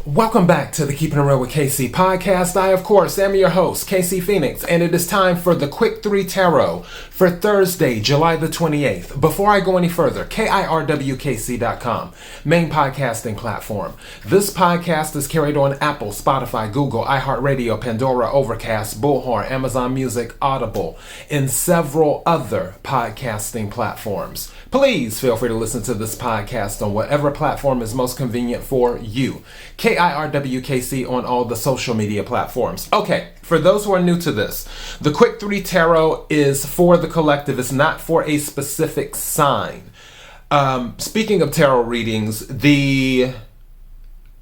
Welcome back to the Keeping It Real with KC podcast. I, of course, am your host, KC Phoenix, and it is time for the Quick 3 Tarot for Thursday, July the 28th. Before I go any further, KIRWKC.com, main podcasting platform. This podcast is carried on Apple, Spotify, Google, iHeartRadio, Pandora, Overcast, Bullhorn, Amazon Music, Audible, and several other podcasting platforms. Please feel free to listen to this podcast on whatever platform is most convenient for you. KIRWKC on all the social media platforms. Okay, for those who are new to this, the Quick 3 Tarot is for the collective. It's not for a specific sign. Speaking of tarot readings, the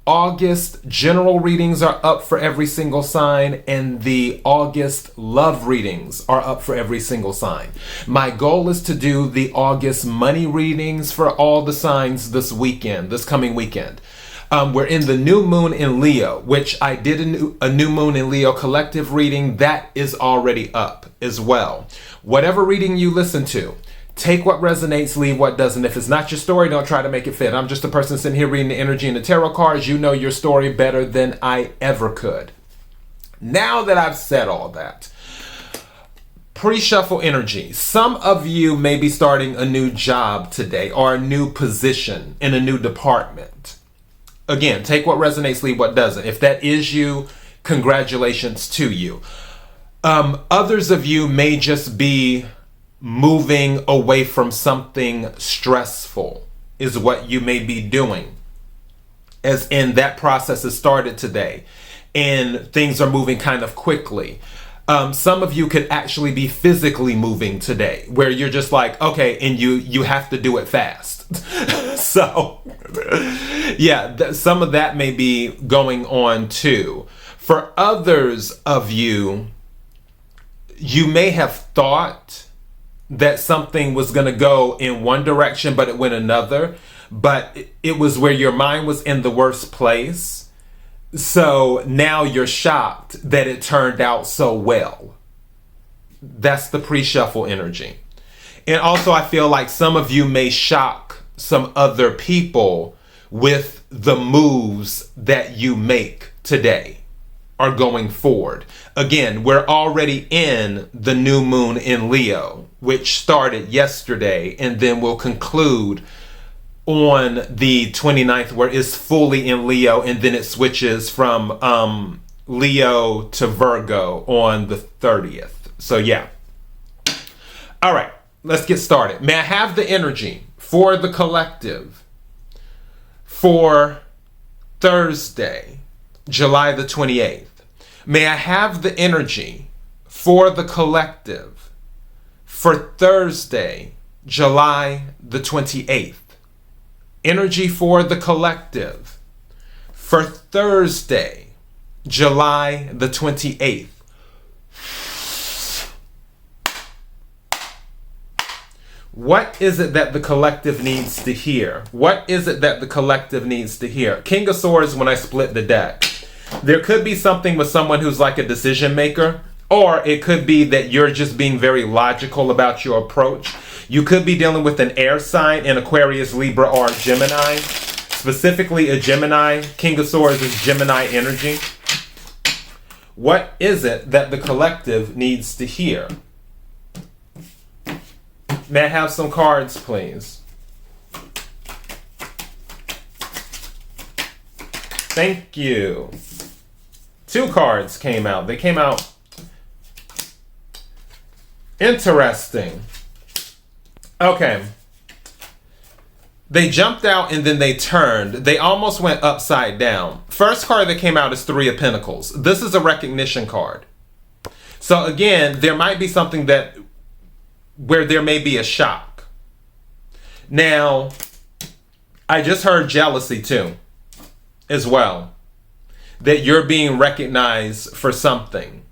August general readings are up for every single sign, and the August love readings are up for every single sign. My goal is to do the August money readings for all the signs this coming weekend. We're in the new moon in Leo, which I did a new moon in Leo collective reading. That is already up as well. Whatever reading you listen to, take what resonates, leave what doesn't. If it's not your story, don't try to make it fit. I'm just a person sitting here reading the energy and the tarot cards. You know your story better than I ever could. Now that I've said all that, pre-shuffle energy. Some of you may be starting a new job today or a new position in a new department. Again, take what resonates, leave what doesn't. If that is you, congratulations to you. Others of you may just be moving away from something stressful is what you may be doing. As in that process has started today and things are moving kind of quickly. Some of you could actually be physically moving today where you're just like, okay, and you have to do it fast. So, yeah, some of that may be going on too. For others of you, you may have thought that something was going to go in one direction, but it went another. But it was where your mind was in the worst place. So now you're shocked that it turned out so well. That's the pre-shuffle energy. And also I feel like some of you may shock some other people with the moves that you make today or going forward. Again, we're already in the new moon in Leo, which started yesterday and then will conclude on the 29th, where it's fully in Leo, and then it switches from Leo to Virgo on the 30th. So yeah. All right, let's get started. May I have the energy for the collective for Thursday, July the 28th? May I have the energy for the collective for Thursday, July the 28th? Energy for the collective for Thursday, July the 28th. What is it that the collective needs to hear? What is it that the collective needs to hear? King of Swords when I split the deck. There could be something with someone who's like a decision maker, or it could be that you're just being very logical about your approach. You could be dealing with an air sign in Aquarius, Libra, or Gemini. Specifically a Gemini. King of Swords is Gemini energy. What is it that the collective needs to hear? May I have some cards, please? Thank you. 2 cards came out. They came out interesting. Okay. They jumped out and then they turned. They almost went upside down. First card that came out is 3 of Pentacles. This is a recognition card. So again, there might be something where there may be a shock. Now, I just heard jealousy too, as well. That you're being recognized for something.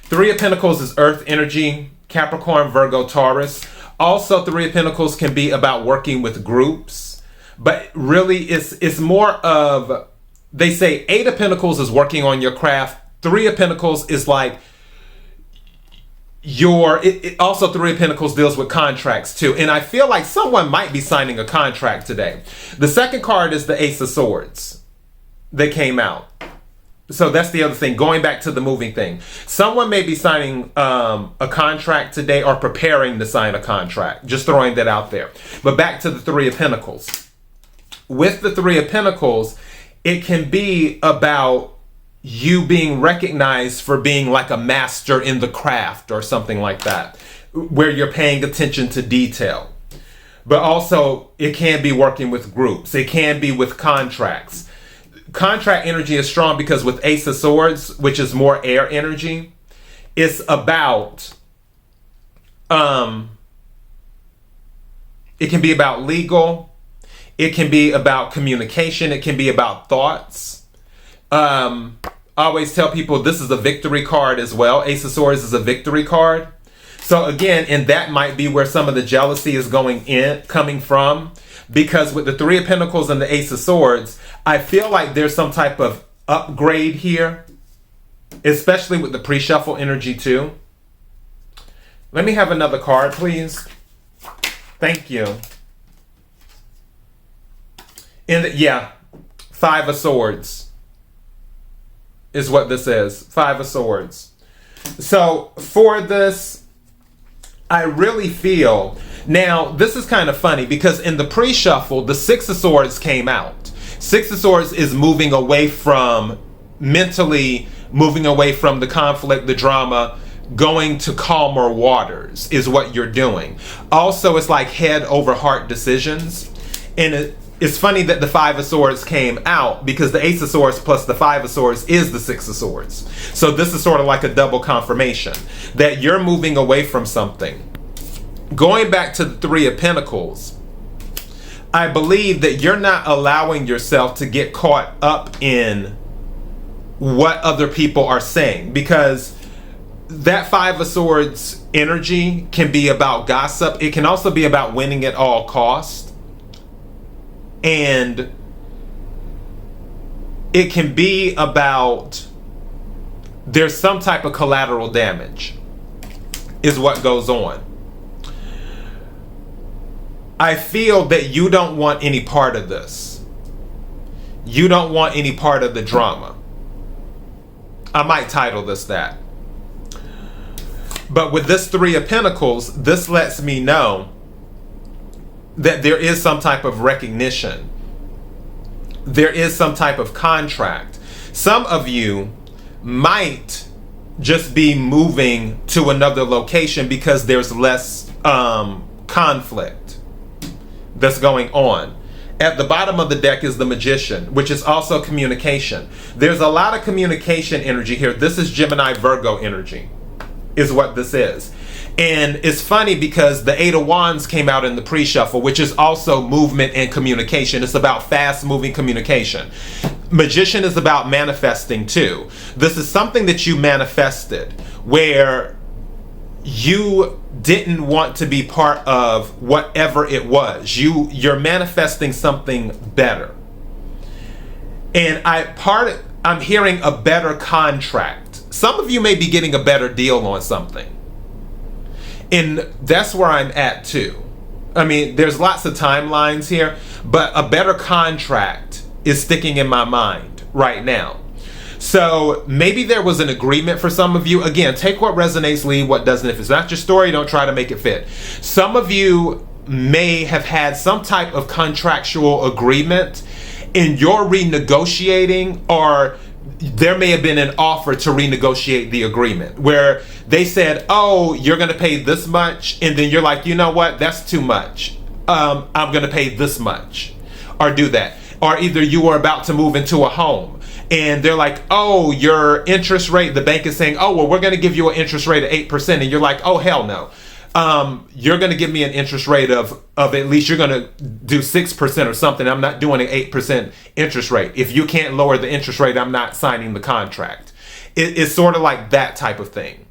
3 of Pentacles is Earth energy, Capricorn, Virgo, Taurus. Also, 3 of Pentacles can be about working with groups. But really, it's more of, they say 8 of Pentacles is working on your craft. 3 of Pentacles is like also 3 of Pentacles deals with contracts too. And I feel like someone might be signing a contract today. The second card is the Ace of Swords. that came out. So that's the other thing, going back to the moving thing. Someone may be signing a contract today or preparing to sign a contract. Just throwing that out there. But back to the Three of Pentacles. With the Three of Pentacles, it can be about you being recognized for being like a master in the craft or something like that, where you're paying attention to detail. But also, it can be working with groups. It can be with contracts. Contract energy is strong because with Ace of Swords, which is more air energy, it's about, it can be about legal, it can be about communication, it can be about thoughts. I always tell people this is a victory card as well. Ace of Swords is a victory card. So again, and that might be where some of the jealousy is coming from. Because with the Three of Pentacles and the Ace of Swords, I feel like there's some type of upgrade here, especially with the pre-shuffle energy too. Let me have another card, please. Thank you. Yeah, Five of Swords is what this is. Five of Swords. So for this, I really feel... Now, this is kind of funny because in the pre-shuffle, the Six of Swords came out. Six of Swords is moving away from, mentally moving away from the conflict, the drama, going to calmer waters is what you're doing. Also, it's like head over heart decisions. And it's funny that the Five of Swords came out because the Ace of Swords plus the Five of Swords is the Six of Swords. So this is sort of like a double confirmation that you're moving away from something. Going back to the Three of Pentacles, I believe that you're not allowing yourself to get caught up in what other people are saying, because that Five of Swords energy can be about gossip. It can also be about winning at all costs. And it can be about there's some type of collateral damage is what goes on. I feel that you don't want any part of this. You don't want any part of the drama. I might title this that. But with this Three of Pentacles, this lets me know that there is some type of recognition. There is some type of contract. Some of you might just be moving to another location because there's less conflict that's going on. At the bottom of the deck is the Magician, which is also communication. There's a lot of communication energy here. This is Gemini Virgo energy, is what this is. And it's funny because the Eight of Wands came out in the pre-shuffle, which is also movement and communication. It's about fast-moving communication. Magician is about manifesting too. This is something that you manifested where you didn't want to be part of whatever it was. You're manifesting something better. And I'm hearing a better contract. Some of you may be getting a better deal on something. And that's where I'm at too. I mean, there's lots of timelines here, but a better contract is sticking in my mind right now. So maybe there was an agreement for some of you. Again, take what resonates, leave what doesn't. If it's not your story, don't try to make it fit. Some of you may have had some type of contractual agreement and you're renegotiating, or there may have been an offer to renegotiate the agreement where they said, oh, you're going to pay this much. And then you're like, you know what? That's too much. I'm going to pay this much or do that. Or either you were about to move into a home and they're like, oh, your interest rate, the bank is saying, oh, well, we're going to give you an interest rate of 8%. And you're like, oh, hell no. You're going to give me an interest rate of at least you're going to do 6% or something. I'm not doing an 8% interest rate. If you can't lower the interest rate, I'm not signing the contract. It's sort of like that type of thing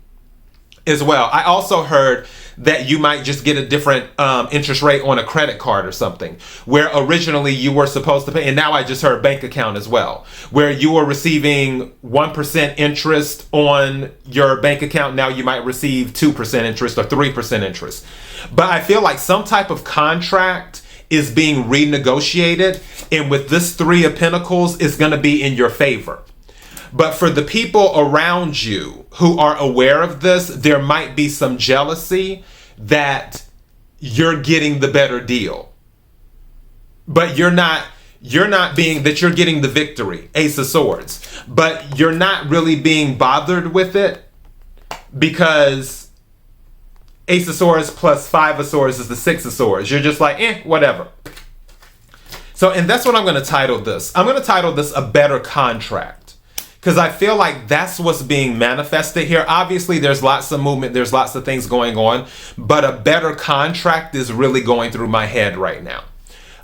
as well. I also heard that you might just get a different interest rate on a credit card or something, where originally you were supposed to pay, and now I just heard bank account as well, where you were receiving 1% interest on your bank account. Now you might receive 2% interest or 3% interest. But I feel like some type of contract is being renegotiated. And with this Three of Pentacles, it's going to be in your favor. But for the people around you who are aware of this, there might be some jealousy that you're getting the better deal. But you're not being, that you're getting the victory, Ace of Swords. But you're not really being bothered with it because Ace of Swords plus Five of Swords is the Six of Swords. You're just like, whatever. So, and that's what I'm going to title this. I'm going to title this A Better Contract. Because I feel like that's what's being manifested here. Obviously, there's lots of movement. There's lots of things going on. But a better contract is really going through my head right now.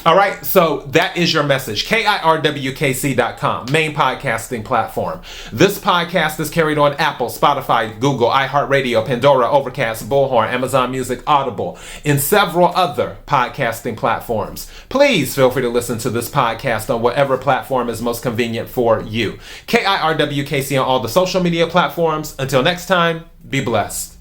All right, so that is your message. KIRWKC.com, main podcasting platform. This podcast is carried on Apple, Spotify, Google, iHeartRadio, Pandora, Overcast, Bullhorn, Amazon Music, Audible, and several other podcasting platforms. Please feel free to listen to this podcast on whatever platform is most convenient for you. KIRWKC on all the social media platforms. Until next time, be blessed.